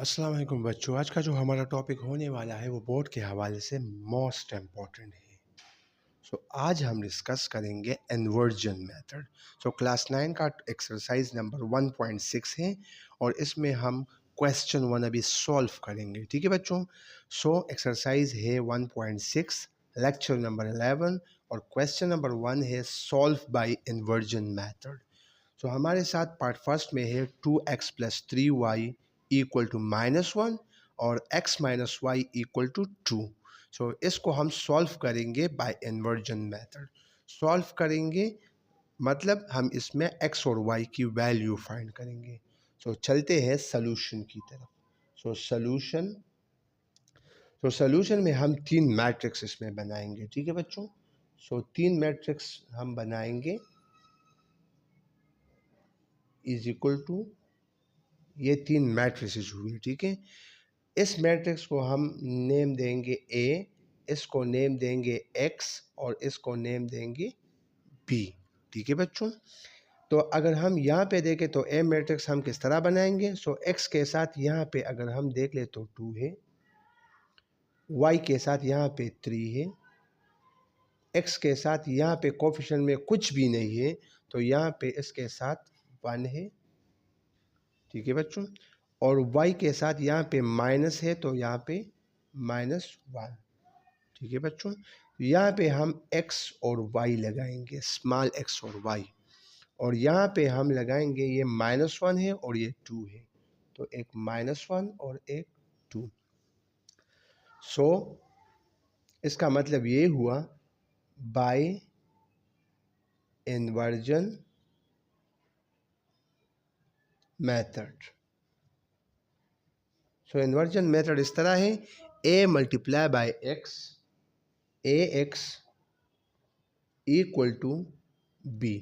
अस्सलाम वालेकुम बच्चों। आज का जो हमारा टॉपिक होने वाला है वो बोर्ड के हवाले से मोस्ट इम्पॉर्टेंट है। आज हम डिस्कस करेंगे इन्वर्जन मेथड। क्लास 9 का एक्सरसाइज नंबर 1.6 है और इसमें हम क्वेश्चन 1 अभी सॉल्व करेंगे। ठीक है बच्चों। एक्सरसाइज है 1.6, लेक्चर नंबर 11 और क्वेश्चन नंबर 1 है सॉल्व बाय इन्वर्जन मेथड। हमारे साथ पार्ट फर्स्ट में है 2x plus 3y equal to -1 और x minus y equal to 2। इसको हम सॉल्व करेंगे बाय इन्वर्जन मेथड। सॉल्व करेंगे मतलब हम इसमें x और y की वैल्यू फाइंड करेंगे। चलते हैं सॉल्यूशन की तरफ। सॉल्यूशन में हम तीन मैट्रिक्स इसमें बनाएंगे। ठीक है बच्चों। तीन मैट्रिक्स हम बनाएंगे इज इक्वल टू, ये तीन मैट्रिसेस हुई। ठीक है। इस मैट्रिक्स को हम नेम देंगे ए, इसको नेम देंगे एक्स और इसको नेम देंगे बी। ठीक है बच्चों। अगर हम यहाँ पे देखें तो ए मैट्रिक्स हम किस तरह बनाएंगे। एक्स के साथ यहाँ पे अगर हम देख ले तो 2 है, वाई के साथ यहाँ पे 3 है, एक्स के साथ यहाँ पे कोफिशिएंट में कुछ भी नहीं है तो यहाँ पे इसके साथ 1 है। ठीक है बच्चों। और y के साथ यहाँ पे माइनस है तो यहाँ पे -1। ठीक है बच्चों। यहाँ पे हम x और y लगाएंगे, स्मॉल x और y, और यहाँ पे हम लगाएंगे ये -1 है और ये 2 है तो एक -1 और एक 2। इसका मतलब ये हुआ by inversion method. Inversion method इस तरह है, a multiply by x, ax equal to b।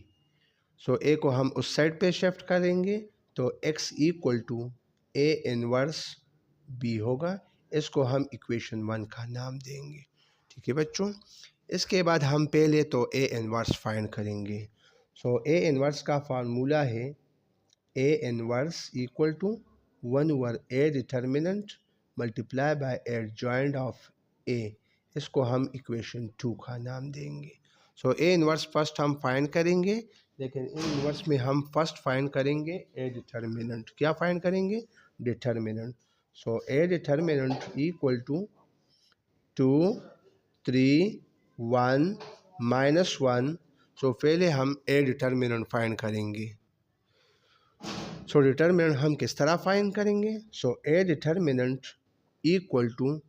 a को हम उस साइड पे शिफ्ट करेंगे तो x equal to a inverse b होगा। इसको हम इक्वेशन 1 का नाम देंगे। ठीक है बच्चों। इसके बाद हम पहले तो a इनवर्स फाइंड करेंगे। a इनवर्स का फार्मूला है a inverse equal to 1 over a determinant multiply by adjoint of a। इसको हम इक्वेशन 2 का नाम देंगे। a इनवर्स फर्स्ट हम फाइंड करेंगे, लेकिन a इनवर्स में हम फर्स्ट फाइंड करेंगे a डिटर्मिनेंट। क्या फाइंड करेंगे? Determinant. a determinant equal to 2 3 1 -1। पहले हम a डिटर्मिनेंट फाइंड करेंगे। डिटर्मिनेंट हम किस तरह फाइंड करेंगे? a डिटर्मिनेंट इक्वल टू,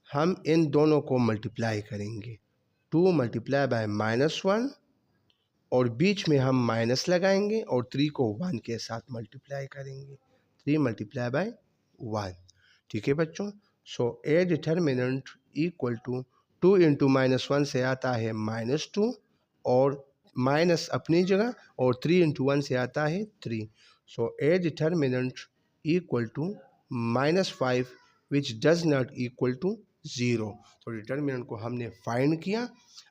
हम इन दोनों को मल्टीप्लाई करेंगे, 2 मल्टीप्लाई बाय -1 और बीच में हम माइनस लगाएंगे और 3 को 1 के साथ मल्टीप्लाई करेंगे, 3 मल्टीप्लाई बाय 1। ठीक है बच्चों। a determinant equal to 2 into -1 से आता है -2 और माइनस अपनी जगह, और 3 इंटू 1 से आता है 3। a determinant equal to -5 which does not equal to 0। Determinant को हमने फाइंड किया।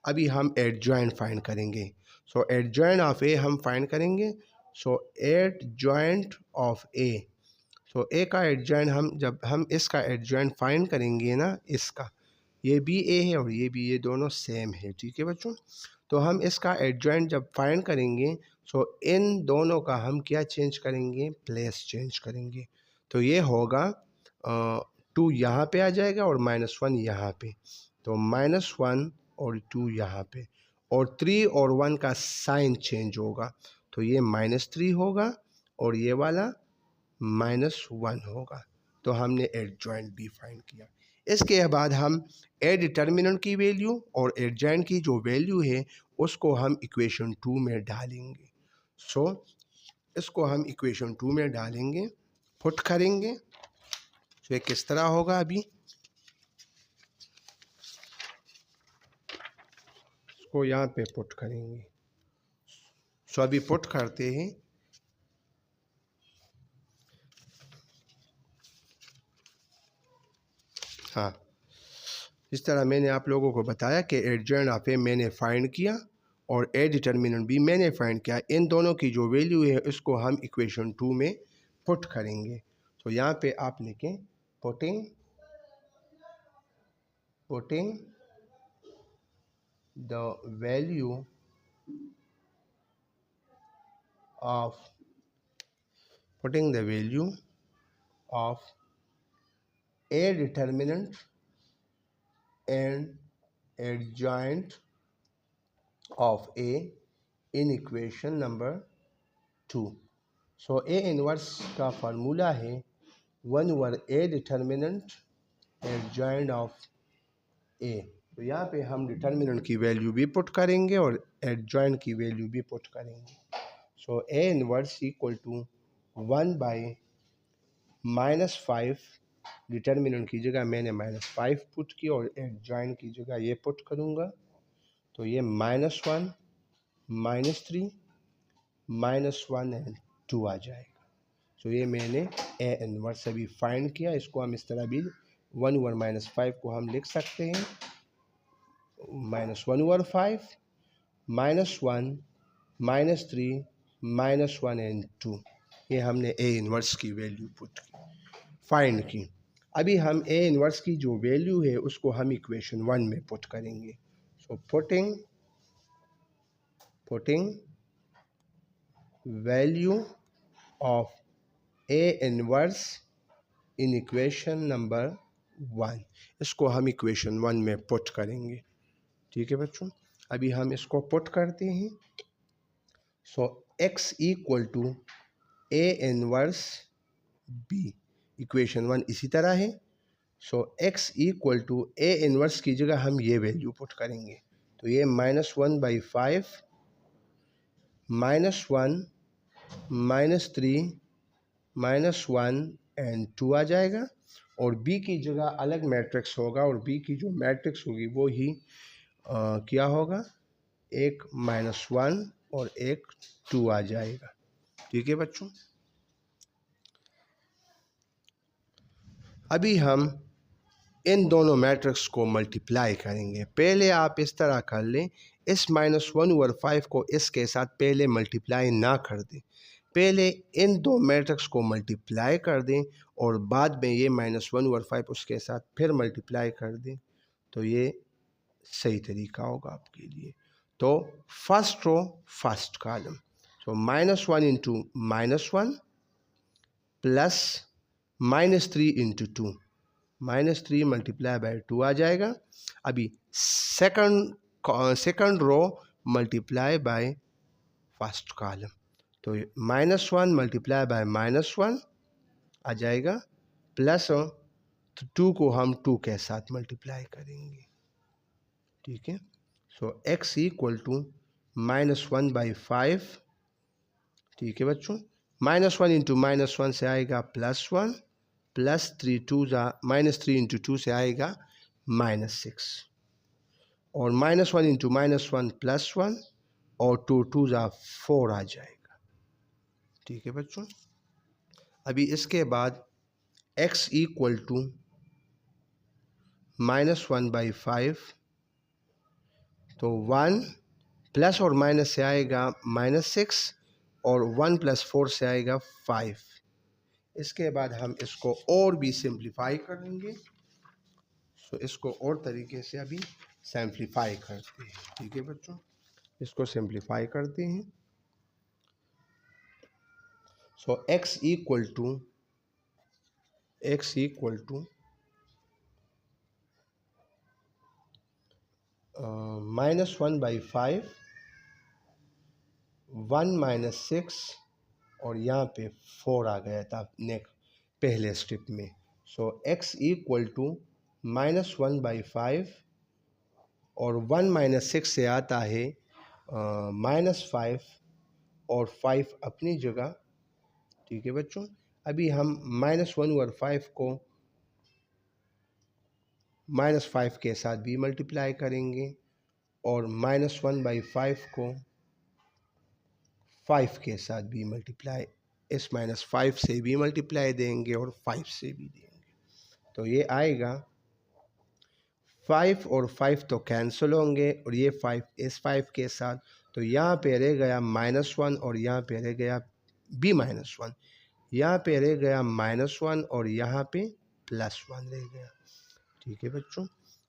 अभी हम एडजॉइंट फाइंड करेंगे। एडजॉइंट ऑफ ए हम फाइंड करेंगे। एडजॉइंट ऑफ ए, ए का एडजॉइंट हम जब हम इसका एडजॉइंट फाइंड करेंगे ना, इसका, ये भी ए है और ये भी, ये दोनों सेम है। ठीक है बच्चों। हम इसका एडजॉइंट जब फाइंड करेंगे इन दोनों का हम क्या चेंज करेंगे? प्लेस चेंज करेंगे। ये होगा 2 यहाँ पे आ जाएगा और -1 यहाँ पे, तो -1 और 2 यहाँ पे, और 3 और 1 का साइन चेंज होगा तो ये -3 होगा और ये वाला -1 होगा। हमने एडजॉइंट भी फाइंड किया। इसके बाद हम ए डिटर्मिनेंट की वैल्यू और एडजॉइंट की जो वैल्यू है उसको हम इक्वेशन 2 में डालेंगे। इसको हम इक्वेशन 2 में डालेंगे, पुट करेंगे। ये किस तरह होगा? अभी इसको यहाँ पे पुट करेंगे। अभी पुट करते हैं। हाँ, इस तरह मैंने आप लोगों को बताया कि एडजॉइंट ऑफ ए मैंने फाइंड किया और ए डिटर्मिनेंट भी मैंने फाइंड किया। इन दोनों की जो वैल्यू है उसको हम इक्वेशन 2 में पुट करेंगे। तो यहाँ पे आप लिखें putting the value of a determinant and adjoint of a in equation number 2. So A inverse का फार्मूला है 1/a determinant adjoint of a. तो यहाँ पे हम डिटर्मिनेंट की वैल्यू भी पुट करेंगे और एडजॉइंट की वैल्यू भी पुट करेंगे. So A inverse equal to 1/-5. Determinant की जगह मैंने -5 पुट की और एडजॉइंट की जगह ये पुट करूँगा. तो ये -1, -3, -1 एंड 2 आ जाएगा. तो ये मैंने A इनवर्स अभी फाइंड किया. इसको हम इस तरह भी 1/-5 को हम लिख सकते हैं -1/5, -1, -3, -1 एंड 2. ये हमने A इनवर्स की वैल्यू पुट की, फाइंड की. अभी हम A इनवर्स की जो वैल्यू है उसको हम इक्वेशन 1 में पुट करेंगे. So putting value of A inverse in equation number 1, इसको हम इक्वेशन 1 में पुट करेंगे. ठीक है बच्चों, अभी हम इसको पुट करते हैं. So x equal to A inverse B. Equation 1 इसी तरह है. So x equal to A inverse की जगह हम ये वैल्यू पुट करेंगे. तो ये -1/5, -1, -3, -1 एंड 2 आ जाएगा. और B की जगह अलग मैट्रिक्स होगा और B की जो मैट्रिक्स होगी वो ही क्या होगा, एक -1 और एक 2 आ जाएगा. ठीक है बच्चों, अभी हम इन दोनों मैट्रिक्स को मल्टीप्लाई करेंगे. पहले आप इस तरह कर लें, इस -1/5 को इसके साथ पहले मल्टीप्लाई ना कर दें. पहले इन दो मैट्रिक्स को मल्टीप्लाई कर दें और बाद में ये -1/5 उसके साथ फिर मल्टीप्लाई कर दें. तो ये सही तरीका होगा आपके लिए. तो first row first column. So -1 into -1 plus -3 into 2, -3 multiply by 2 आ जाएगा. अभी second row multiply by first column. तो -1 मल्टीप्लाई बाय -1 आ जाएगा, प्लस 2 को हम 2 के साथ मल्टीप्लाई करेंगे. ठीक है. So x equal to -1/5. ठीक है बच्चों, -1 इंटू -1 से आएगा +1, प्लस 3 इंटू 2 से आएगा -6, और -1 इंटू -1 +1 और 2 × 4 आ जाएगा. ठीक है बच्चों, अभी इसके बाद x इक्वल टू -1/5. तो 1 प्लस और माइनस से आएगा -6 और 1 + 4 से आएगा 5. इसके बाद हम इसको और भी सिंप्लीफाई करेंगे. सो इसको और तरीके से अभी सिंप्लीफाई करते हैं. ठीक है बच्चों, इसको सिंप्लीफाई करते हैं. सो x इक्वल टू -1/5, 1 - 6 और यहाँ पे 4 आ गया था पहले स्टेप में. सो x इक्वल टू -1/5 और 1 - 6 से आता है -5 और 5 अपनी जगह. ठीक है बच्चों, अभी हम -1/5 को -5 के साथ भी मल्टीप्लाई करेंगे और -1/5 को 5 के साथ भी मल्टीप्लाई, इस -5 से भी मल्टीप्लाई देंगे और 5 से भी देंगे. तो ये आएगा 5 और 5 तो कैंसिल होंगे और ये 5 इस 5 के साथ. तो यहाँ पे रह गया -1 और यहाँ पे रह गया b-1. यहाँ पे रह गया -1 और यहाँ पे +1 रह गया। ठीक है बच्चों,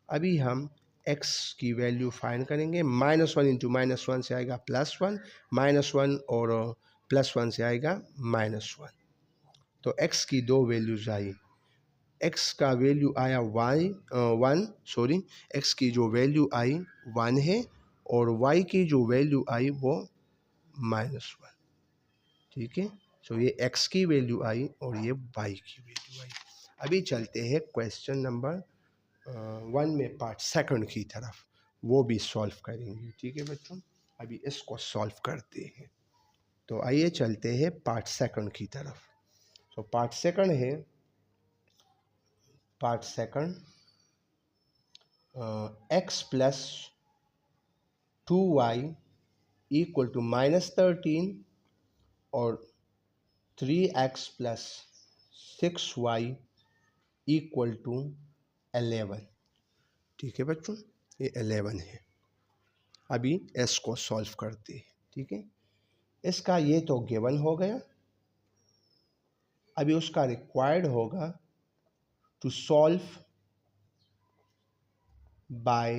अभी हम x की वैल्यू फाइंड करेंगे। -1 इंटू -1 से आएगा +1, -1 और +1 से आएगा -1। तो x की दो वैल्यूज आई। x का वैल्यू आया 1, x की जो वैल्यू आई 1 है और y की जो वैल्यू आई वो -1। ठीक है, सो ये x की वैल्यू आई और ये y की वैल्यू आई। अभी चलते हैं क्वेश्चन नंबर 1 में पार्ट सेकंड की तरफ, वो भी सॉल्व करेंगे। ठीक है बच्चों, अभी इसको सॉल्व करते हैं। तो आइए चलते हैं पार्ट सेकंड की तरफ। तो पार्ट सेकंड है, part second x plus 2y equal to -13 और 3x plus 6y equal to 11। ठीक है बच्चों, ये 11 है। अभी s को सॉल्व करते हैं। ठीक है, इसका ये तो गिवन हो गया। अभी उसका रिक्वायर्ड होगा to solve by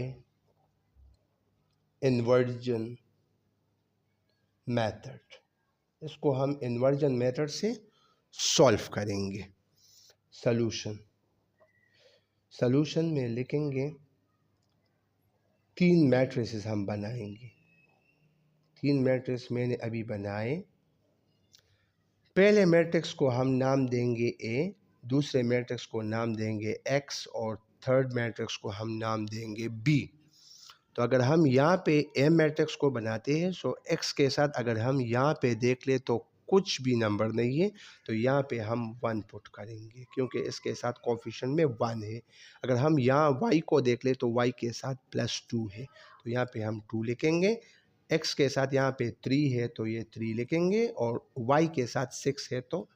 inversion method. इसको हम इन्वर्जन मेथड से सॉल्व करेंगे। सॉल्यूशन में लिखेंगे, 3 मैट्रिसेस हम बनाएंगे। 3 मैट्रिक्स मैंने अभी बनाए। पहले मैट्रिक्स को हम नाम देंगे A, दूसरे मैट्रिक्स को नाम देंगे X और थर्ड मैट्रिक्स को हम नाम देंगे B। तो अगर हम यहाँ पे A मैट्रिक्स को बनाते हैं, सो X के साथ अगर हम यहाँ पे देख ले तो कुछ भी नंबर नहीं है, तो यहाँ पे हम 1 पुट करेंगे क्योंकि इसके साथ कोफिशिएंट में 1 है। अगर हम यहाँ y को देख ले तो y के साथ +2 है, तो यहाँ पे हम 2 लिखेंगे। x के साथ यहाँ पे 3 है तो ये 3 लिखेंगे और y के साथ 6 है तो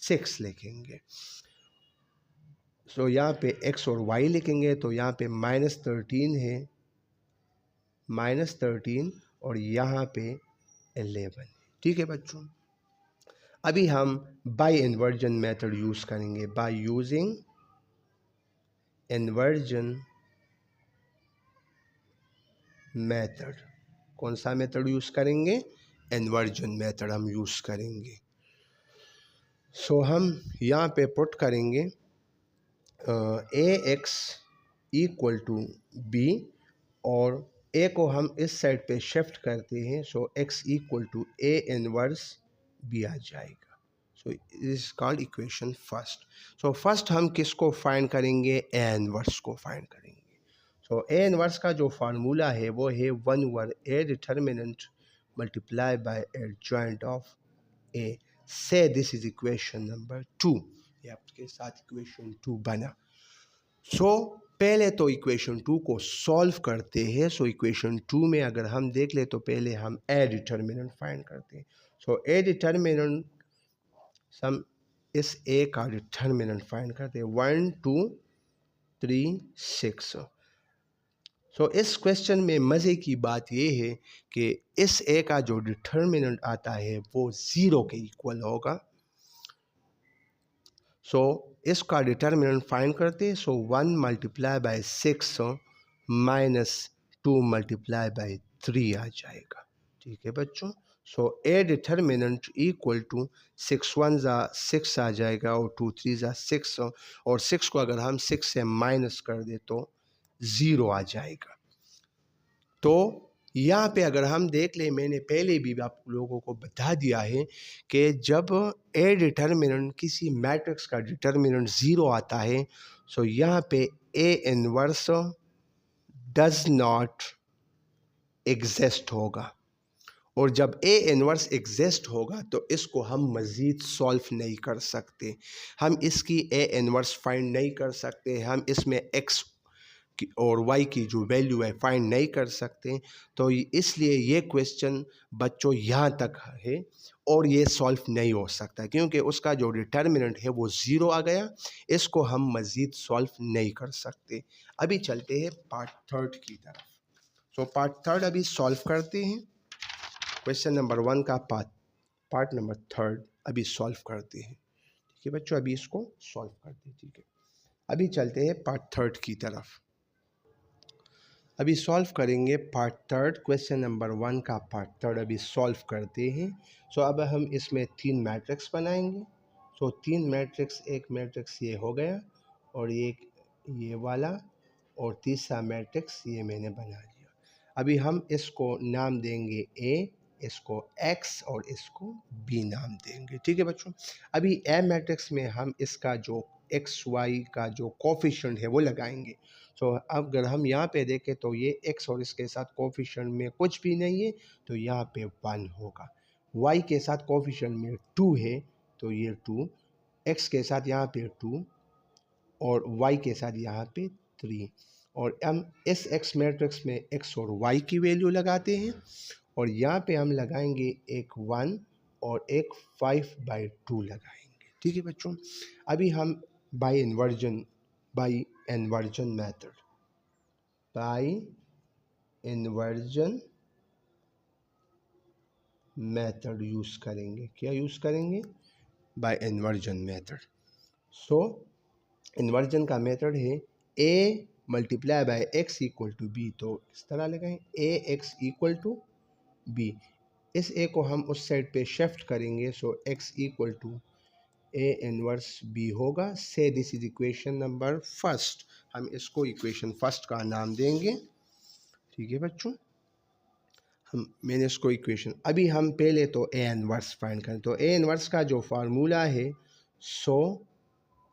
6 लिखेंगे। सो यहाँ पे x और y लिखेंगे तो यहाँ पे -13 है, -13 और यहाँ पे 11। ठीक है बच्चों, अभी हम बाय इन्वर्जन मेथड यूज़ करेंगे। बाय यूजिंग इन्वर्जन मेथड, कौन सा मेथड यूज़ करेंगे? इन्वर्जन मेथड हम यूज़ करेंगे। सो हम यहाँ पे पुट करेंगे ax इक्वल टू b और a को हम इस साइड पे शिफ्ट करते हैं, so x equal to a inverse b आ जाएगा। So is called equation first. So first हम किसको फाइंड करेंगे? a इनवर्स को फाइंड करेंगे। सो a इनवर्स का जो फार्मूला है वो है 1/a determinant multiply by adjoint of a। से दिस इज इक्वेशन नंबर 2। ये आपके साथ इक्वेशन 2 बना। सो पहले तो इक्वेशन 2 को सॉल्व करते हैं। सो इक्वेशन 2 में अगर हम देख ले तो पहले हम a डिटर्मिनेंट फाइंड करते हैं। सो a डिटर्मिनेंट, हम इस a का डिटर्मिनेंट फाइंड करते हैं, 1 2 3 6। सो इस क्वेश्चन में मज़े की बात यह है कि इस a का जो डिटर्मिनेंट आता है वो 0 के इक्वल होगा। सो इसका डिटर्मिनेंट फाइंड करते हैं। सो 1 मल्टीप्लाई बाय 6 -2 मल्टीप्लाई बाय 3 आ जाएगा। ठीक है बच्चों, सो a डिटर्मिनेंट इक्वल टू 6 1 ज़ा 6 आ जाएगा और 2 3 ज़ा 6 और 6 को अगर हम 6 से माइनस कर दे तो 0 आ जाएगा। तो यहाँ पे अगर हम देख लें, मैंने पहले भी आप लोगों को बता दिया है कि जब a डिटर्मिनेंट किसी मैट्रिक्स का डिटर्मिनेंट 0 आता है, सो यहाँ पे a inverse does not exist होगा। और जब a इनवर्स एग्जिस्ट होगा तो इसको हम मज़ीद सॉल्व नहीं कर सकते, हम इसकी a इनवर्स फाइंड नहीं कर सकते, हम इसमें x और y की जो वैल्यू है फाइंड नहीं कर सकते। तो इसलिए ये क्वेश्चन बच्चों यहाँ तक है और ये सॉल्व नहीं हो सकता क्योंकि उसका जो डिटर्मिनेंट है वो 0 आ गया। इसको हम मज़ीद सॉल्व नहीं कर सकते। अभी चलते हैं पार्ट थर्ड की तरफ। सो पार्ट थर्ड अभी सॉल्व करते हैं। क्वेश्चन नंबर 1 का पार्ट नंबर थर्ड अभी सॉल्व करते हैं। ठीक है बच्चों, अभी इसको सॉल्व करते हैं। ठीक है, अभी चलते हैं पार्ट थर्ड की तरफ। अभी सॉल्व करेंगे पार्ट थर्ड, क्वेश्चन नंबर 1 का पार्ट थर्ड अभी सॉल्व करते हैं। सो अब हम इसमें 3 मैट्रिक्स बनाएंगे। सो 3 मैट्रिक्स, एक मैट्रिक्स ये हो गया और एक ये वाला, और तीसरा मैट्रिक्स ये मैंने बना लिया। अभी हम इसको नाम देंगे ए, इसको एक्स और इसको बी नाम देंगे। ठीक है बच्चों, अभी ए मैट्रिक्स में हम इसका जो एक्स वाई का जो कोफिशिएंट है वो लगाएंगे। सो अगर हम यहाँ पे देखें तो ये x और इसके साथ कोफिशिएंट में कुछ भी नहीं है, तो यहाँ पे 1 होगा। y के साथ कोफिशिएंट में 2 है, तो ये 2, x के साथ यहाँ पे 2 और y के साथ यहाँ पे 3। और हम इस x मैट्रिक्स में x और y की वैल्यू लगाते हैं, और यहाँ पे हम लगाएंगे एक 1 और एक 5/2 लगाएंगे। ठीक है बच्चों, अभी हम बाय इन्वर्जन मेथड यूज़ करेंगे। क्या यूज़ करेंगे? By inversion method. So inversion का मेथड है a multiply by x equal to b. तो इस तरह लगाएं a x equal to b. इस a को हम उस साइड पे शिफ्ट करेंगे, so x equal to a inverse b होगा। Say this is equation number first, हम इसको इक्वेशन फर्स्ट का नाम देंगे। ठीक है बच्चों, मैंने इसको इक्वेशन, अभी हम पहले तो ए इनवर्स फाइंड करें। तो ए इनवर्स का जो फार्मूला है, सो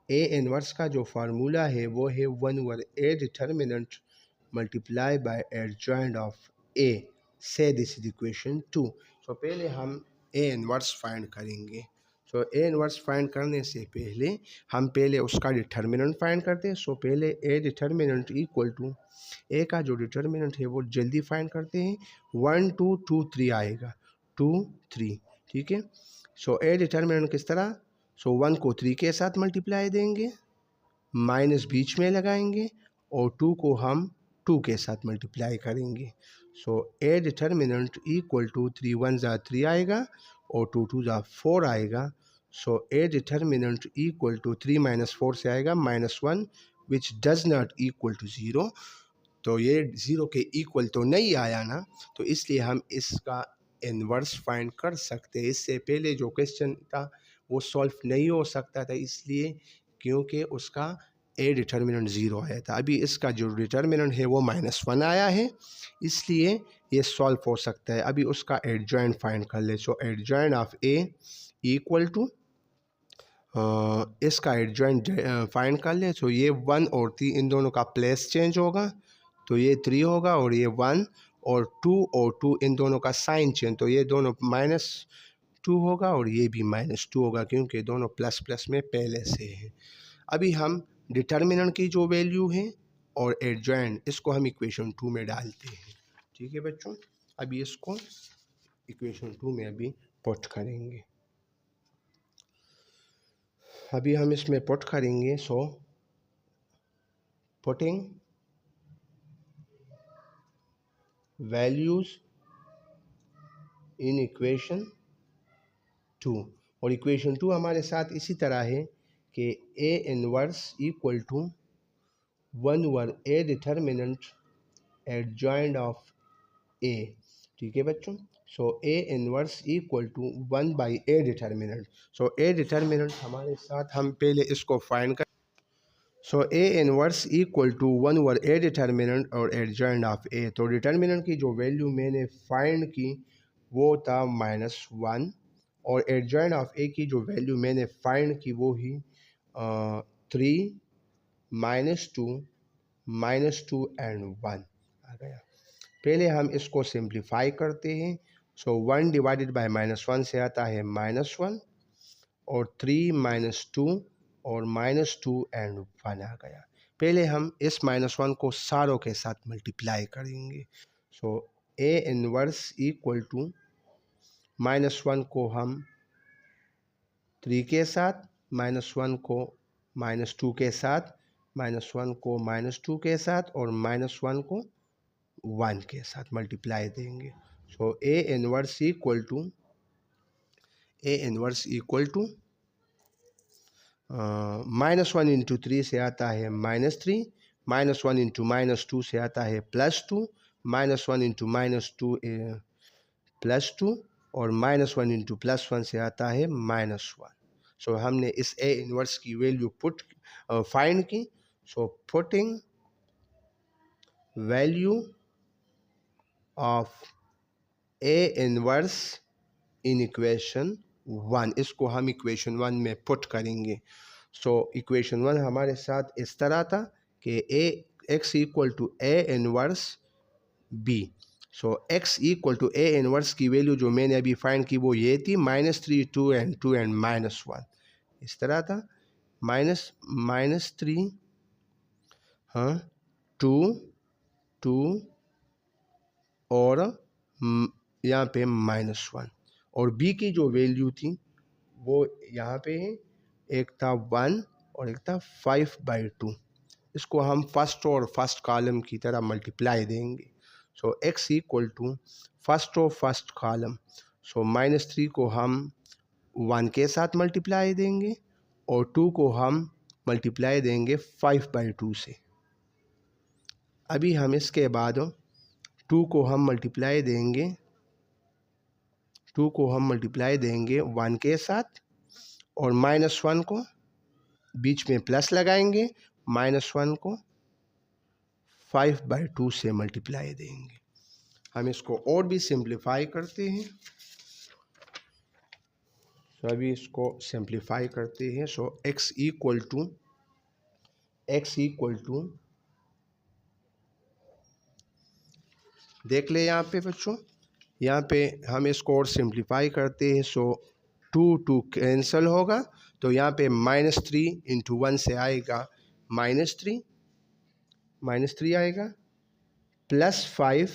ए इनवर्स का जो फार्मूला है वो है 1/a determinant multiply by adjoint of A, say this is equation 2। सो पहले हम ए इनवर्स फाइंड करेंगे। सो ए इनवर्स फाइंड करने से पहले हम पहले उसका डिटर्मिनेंट फाइंड करते हैं। सो पहले ए डिटर्मिनेंट इक्वल टू, ए का जो डिटर्मिनेंट है वो जल्दी फाइंड करते हैं। 1 2 2 3 आएगा, 2 3। ठीक है, सो ए डिटर्मिनेंट किस तरह, सो 1 को 3 के साथ मल्टीप्लाई देंगे, माइनस बीच में लगाएंगे, और 2 को हम 2 के साथ मल्टीप्लाई करेंगे। सो ए डिटर्मिनेंट इक्वल टू 3 1 ज़ा 3 आएगा और 2 2 ज़ा 4 आएगा। So A determinant equal to 3 - 4 से आएगा -1 which does not equal to 0। तो ये 0 के इक्वल तो नहीं आया ना, तो इसलिए हम इसका इन्वर्स फाइंड कर सकते हैं। इससे पहले जो क्वेश्चन था वो सॉल्व नहीं हो सकता था, इसलिए क्योंकि उसका ए डिटर्मिनेंट 0 आया था। अभी इसका जो डिटर्मिनेंट है वो -1 आया है, इसलिए ये सॉल्व हो सकता है। अभी उसका एडजॉइंट फाइंड कर ले। So adjoint of A equal to, इसका एडजॉइंट फाइंड कर ले। सो ये 1 और 3 इन दोनों का प्लेस चेंज होगा, तो ये 3 होगा, और ये 1 और 2 इन दोनों का साइन चेंज, तो ये दोनों -2 होगा और ये भी -2 होगा, क्योंकि दोनों प्लस प्लस में पहले से हैं। अभी हम डिटर्मिनेंट की जो वैल्यू है और एडजॉइंट, इसको हम इक्वेशन 2 में डालते हैं। ठीक है बच्चों, अभी इसको इक्वेशन 2 में अभी पुट करेंगे। अभी हम इसमें पुट करेंगे। So putting values in equation 2, और इक्वेशन 2 हमारे साथ इसी तरह है कि A inverse equal to 1/a determinant adjoint of A. ठीक है बच्चों, so A inverse equal to 1/a determinant. So A determinant हमारे साथ, हम पहले इसको फाइंड कर। So A inverse equal to 1/a determinant और एडजॉइंट ऑफ ए। तो डिटर्मिनेंट की जो वैल्यू मैंने फाइंड की वो था -1, और एडजॉइंट ऑफ ए की जो वैल्यू मैंने फाइंड की वो ही 3 -2 -2 एंड 1 आ गया। पहले हम इसको सिंप्लीफाई करते हैं। सो 1 डिवाइडेड बाय -1 से आता है -1, और 3 - 2 और -2 एंड 1 आ गया। पहले हम इस -1 को सारों के साथ मल्टीप्लाई करेंगे। सो ए इनवर्स इक्वल टू, -1 को हम 3 के साथ, -1 को -2 के साथ, -1 को -2 के साथ, और -1 को 1 के साथ मल्टीप्लाई देंगे। So A inverse equal to, A inverse equal to -1 into 3 से आता है -3, -1 इंटू -2 से आता है +2, -1 इंटू -2 +2 और -1 इंटू +1 से आता है -1। सो हमने इस ए इनवर्स की वैल्यू फाइंड की। So putting value of A inverse in equation 1, इसको हम इक्वेशन 1 में पुट करेंगे। सो इक्वेशन 1 हमारे साथ इस तरह था कि X equal to A inverse B. So X equal to A inverse की वैल्यू जो मैंने अभी फाइंड की वो ये थी -3, 2 एंड -1, इस तरह था। -3 हाँ 2 2 और यहाँ पे -1 और बी की जो वैल्यू थी वो यहाँ पे है, एक था 1 और एक था 5/2। इसको हम फर्स्ट और फर्स्ट कॉलम की तरह मल्टीप्लाई देंगे। सो एक्स इक्वल टू फर्स्ट और फर्स्ट कॉलम। सो -3 को हम 1 के साथ मल्टीप्लाई देंगे और 2 को हम मल्टीप्लाई देंगे 5/2 से। अभी हम इसके बाद 2 को हम मल्टीप्लाई देंगे 1 के साथ और -1 को बीच में प्लस लगाएंगे, -1 को 5/2 से मल्टीप्लाई देंगे। हम इसको और भी सिंप्लीफाई करते हैं। तो अभी इसको सिंप्लीफाई करते हैं। सो x इक्वल टू देख ले यहाँ पे बच्चों, यहाँ पे हम इसको और सिंप्लीफाई करते हैं। सो 2 कैंसिल होगा तो यहाँ पे -3 इंटू 1 से आएगा -3 आएगा, +5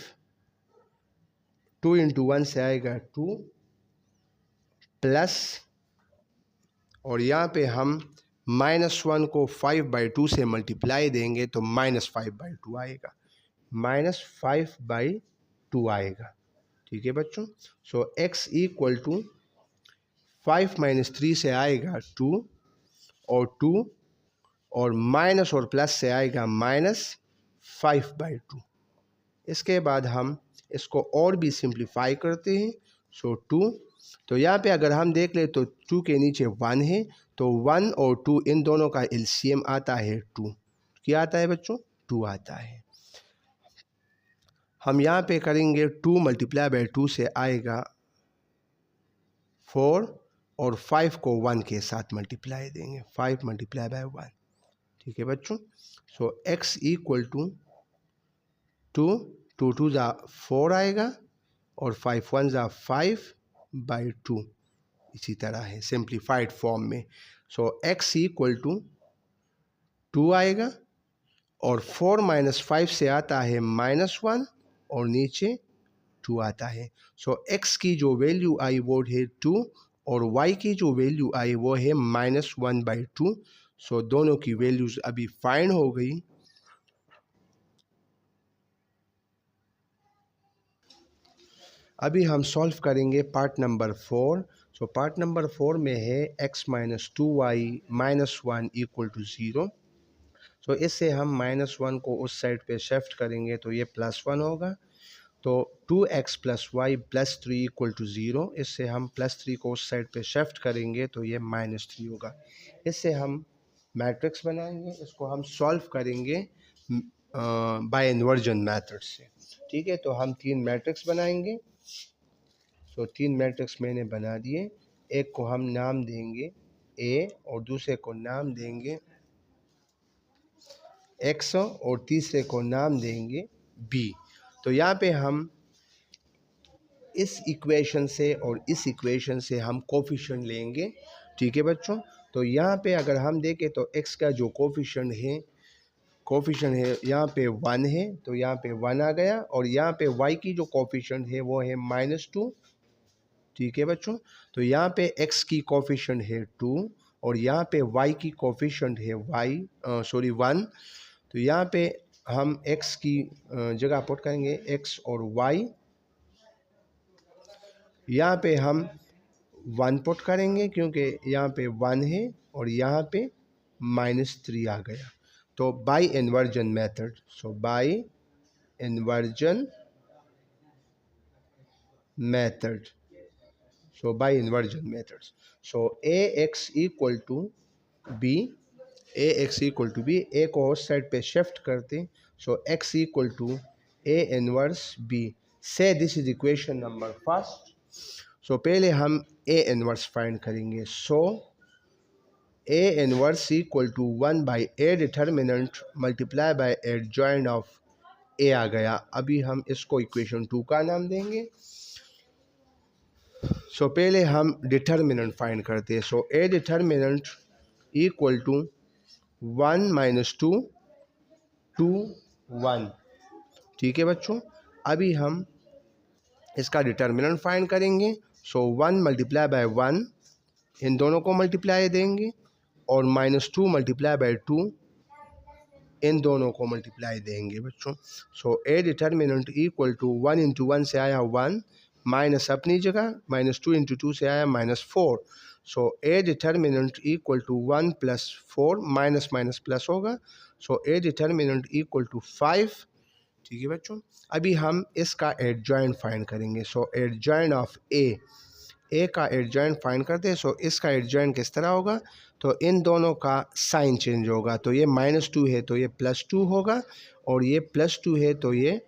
2 इंटू 1 से आएगा 2 प्लस, और यहाँ पे हम -1 को 5/2 से मल्टीप्लाई देंगे तो -5/2 आएगा, -5/2 आएगा। ठीक है बच्चों। सो x इक्वल टू 5 - 3 से आएगा 2 और माइनस और प्लस से आएगा -5/2। इसके बाद हम इसको और भी सिंप्लीफाई करते हैं। सो 2, तो यहाँ पे अगर हम देख ले तो 2 के नीचे 1 है, तो 1 और 2 इन दोनों का एलसीएम आता है 2। क्या आता है बच्चों? 2 आता है। हम यहाँ पे करेंगे 2 × 2 से आएगा 4 और 5 को 1 के साथ मल्टीप्लाई देंगे, 5 × 1। ठीक है बच्चों। सो x इक्वल टू 2 2 ज़ा 4 आएगा और 5 1 ज़ा 5/2, इसी तरह है सिंप्लीफाइड फॉर्म में। सो x इक्वल टू 2 आएगा और 4 - 5 से आता है -1 और नीचे 2 आता है। सो x की जो वैल्यू आई वो है 2 और y की जो वैल्यू आई वो है -1/2। सो दोनों की वैल्यूज़ अभी फाइंड हो गई। अभी हम सॉल्व करेंगे part number 4। So part number 4 में है x - 2y - 1 = 0। सो इससे हम -1 को उस साइड पे शिफ्ट करेंगे तो ये +1 होगा। तो 2x + y + 3 = 0। इससे हम +3 को उस साइड पे शिफ्ट करेंगे तो ये -3 होगा। इससे हम मैट्रिक्स बनाएंगे, इसको हम सॉल्व करेंगे बाय इन्वर्जन मेथड से। ठीक है, तो हम 3 मैट्रिक्स बनाएंगे। सो 3 मैट्रिक्स मैंने बना दिए। एक को हम नाम देंगे A और दूसरे को नाम देंगे X और तीसरे को नाम देंगे B। तो यहाँ पे हम इस इक्वेशन से और इस इक्वेशन से हम कोफिशिएंट लेंगे। ठीक है बच्चों। तो यहाँ पे अगर हम देखें तो x का जो कोफिशिएंट है यहाँ पे 1 है, तो यहाँ पे 1 आ गया, और यहाँ पे y की जो कोफिशिएंट है वो है -2। ठीक है बच्चों। तो यहाँ पे x की कोफिशिएंट है 2 और यहाँ पे y की कोफिशिएंट है 1। तो यहाँ पे हम x की जगह पुट करेंगे x और y। यहाँ पे हम वन पुट करेंगे क्योंकि यहाँ पे 1 है और यहाँ पे -3 आ गया। तो by inversion method, so by inversion method, so by inversion methods, so ax equal to b, ax equal to b, a को उस साइड पे शिफ्ट करते, so x equal to a inverse b, say this is equation number first। so पहले हम a inverse find करेंगे, so a inverse equal to 1 by a determinant multiply by adjoint of a आ गया। अभी हम इसको equation 2 का नाम देंगे। सो पहले हम डिटर्मिनेंट फाइंड करते हैं, so A determinant equal to 1 minus 2 2 1। ठीक है बच्चों, अभी हम इसका डिटर्मिनेंट फाइंड करेंगे, सो 1 मल्टीप्लाई बाय 1, इन दोनों को मल्टीप्लाई देंगे, और -2 मल्टीप्लाई बाय 2, इन दोनों को मल्टीप्लाई देंगे बच्चों। So A determinant equal to 1 into 1 से आया 1, माइनस अपनी जगह, -2 इंटू 2 से आया -4। So A determinant equal to 1 + 4, minus minus plus होगा, so A determinant equal to 5। ठीक है बच्चों, अभी हम इसका एडजॉइंट फाइंड करेंगे, सो एडजॉइंट ऑफ ए का एडजॉइंट फाइंड करते हैं। सो इसका एडजॉइंट किस तरह होगा, तो इन दोनों का साइन चेंज होगा, तो ये -2 है तो ये +2 होगा, और ये +2 है तो ये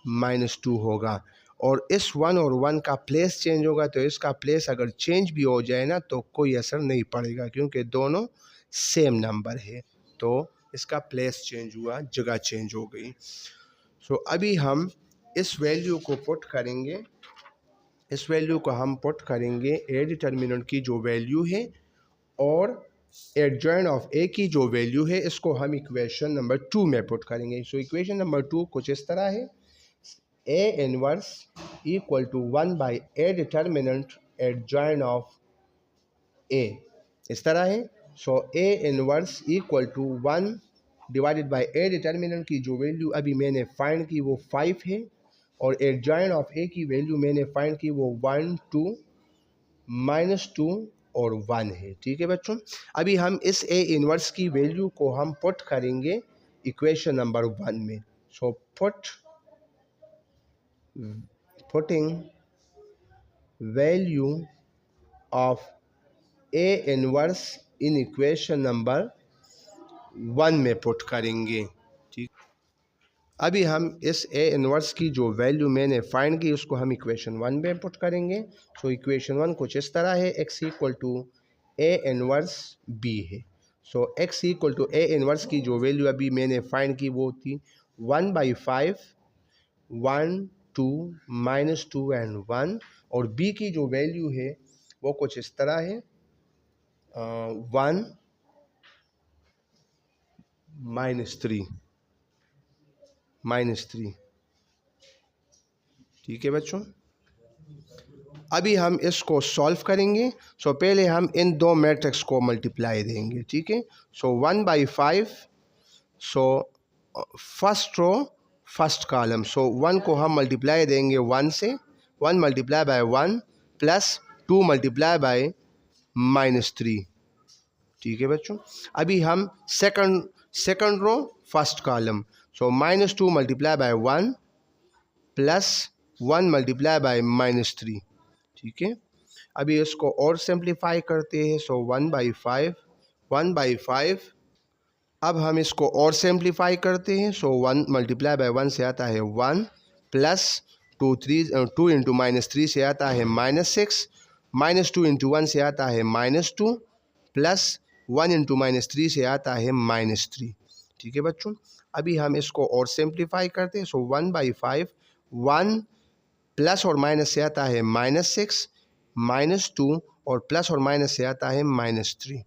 -2 होगा, और इस 1 और 1 का प्लेस चेंज होगा, तो इसका प्लेस अगर चेंज भी हो जाए ना तो कोई असर नहीं पड़ेगा क्योंकि दोनों सेम नंबर है, तो इसका प्लेस चेंज हुआ, जगह चेंज हो गई। सो अभी हम इस वैल्यू को पुट करेंगे, इस वैल्यू को हम पुट करेंगे ए डिटर्मिनेंट की जो वैल्यू है और एडजॉइंट ऑफ ए की जो वैल्यू है, इसको हम इक्वेशन नंबर 2 में पुट करेंगे। सो इक्वेशन नंबर 2 कुछ इस तरह है, A inverse equal to 1 by A determinant adjoint of A, इस तरह है। So A inverse equal to 1 divided by A determinant की जो वैल्यू अभी मैंने फाइंड की वो 5 है, और एडजॉइंट ऑफ ए की वैल्यू मैंने फाइंड की वो 1 2 -2 और 1 है। ठीक है बच्चों, अभी हम इस ए इनवर्स की वैल्यू को हम पुट करेंगे इक्वेशन नंबर 1 में। So putting value of A inverse in equation number 1 में पुट करेंगे। ठीक, अभी हम इस ए इनवर्स की जो वैल्यू मैंने फाइंड की उसको हम इक्वेशन 1 में पुट करेंगे। सो इक्वेशन 1 कुछ इस तरह है, x equal to A inverse B है। So x equal to A inverse की जो वैल्यू अभी मैंने फाइंड की वो थी 1/5 1 2 -2 एंड 1, और b की जो वैल्यू है वो कुछ इस तरह है 1 -3। ठीक है बच्चों, अभी हम इसको सॉल्व करेंगे। सो पहले हम इन दो मैट्रिक्स को मल्टीप्लाई देंगे। ठीक है, so 1/5, so first row first column, so 1 को हम मल्टीप्लाई देंगे 1 से, 1 multiply by 1 plus 2 multiply by -3। ठीक है बच्चों, अभी हम second row first column, so -2 multiply by 1 plus 1 multiply by -3। ठीक है, अभी इसको और सिंप्लीफाई करते हैं। सो 1/5 अब हम इसको और सिंप्लीफाई करते हैं। सो 1 मल्टीप्लाई बाय 1 से आता है 1 प्लस 2 इंटू -3 से आता है -6, -2 इंटू 1 से आता है -2 प्लस 1 इंटू -3 से आता है -3। ठीक है बच्चों, अभी हम इसको और सिंप्लीफाई करते हैं। सो 1/5 1 प्लस और माइनस से आता है -6 -2 और प्लस और माइनस से आता है -3।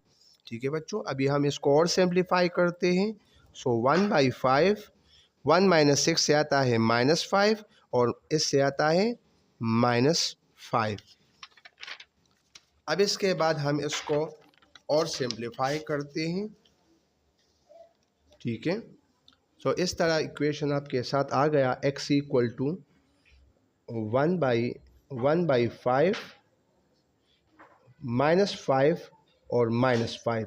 ठीक है बच्चों, अभी हम इसको और सिंप्लीफाई करते हैं। सो 1/5 1 -6 से आता है -5 और इससे आता है -5। अब इसके बाद हम इसको और सिंप्लीफाई करते हैं। ठीक है, सो इस तरह इक्वेशन आपके साथ आ गया, x इक्वल टू 1/5 -5 और -5।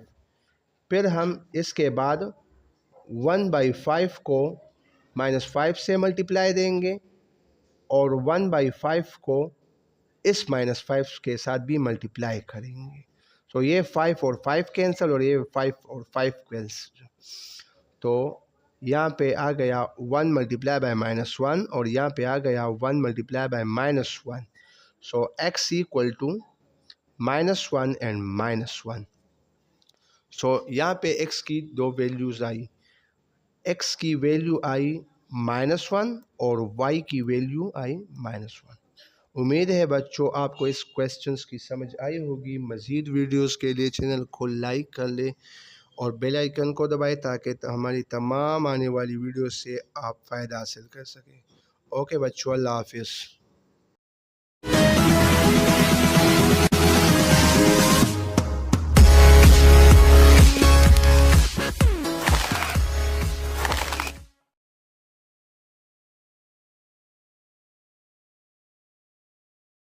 फिर हम इसके बाद 1/5 को -5 से मल्टीप्लाई देंगे और 1/5 को इस -5 के साथ भी मल्टीप्लाई करेंगे। तो ये 5 और 5 कैंसिल और ये 5 और 5 कैंसिल। तो यहाँ पे आ गया 1 मल्टीप्लाई बाय -1 और यहाँ पे आ गया 1 multiply by -1। So x equal to -1 and -1। So यहाँ पे x की दो वैल्यूज़ आई, x की वैल्यू आई -1 और y की वैल्यू आई -1। उम्मीद है बच्चों आपको इस क्वेश्चंस की समझ आई होगी। मज़ीद वीडियोस के लिए चैनल को लाइक कर ले और बेल आइकन को दबाएं ताकि हमारी तमाम आने वाली वीडियो से आप फ़ायदा हासिल कर सकें। ओके बच्चों, अल्लाह हाफिज़।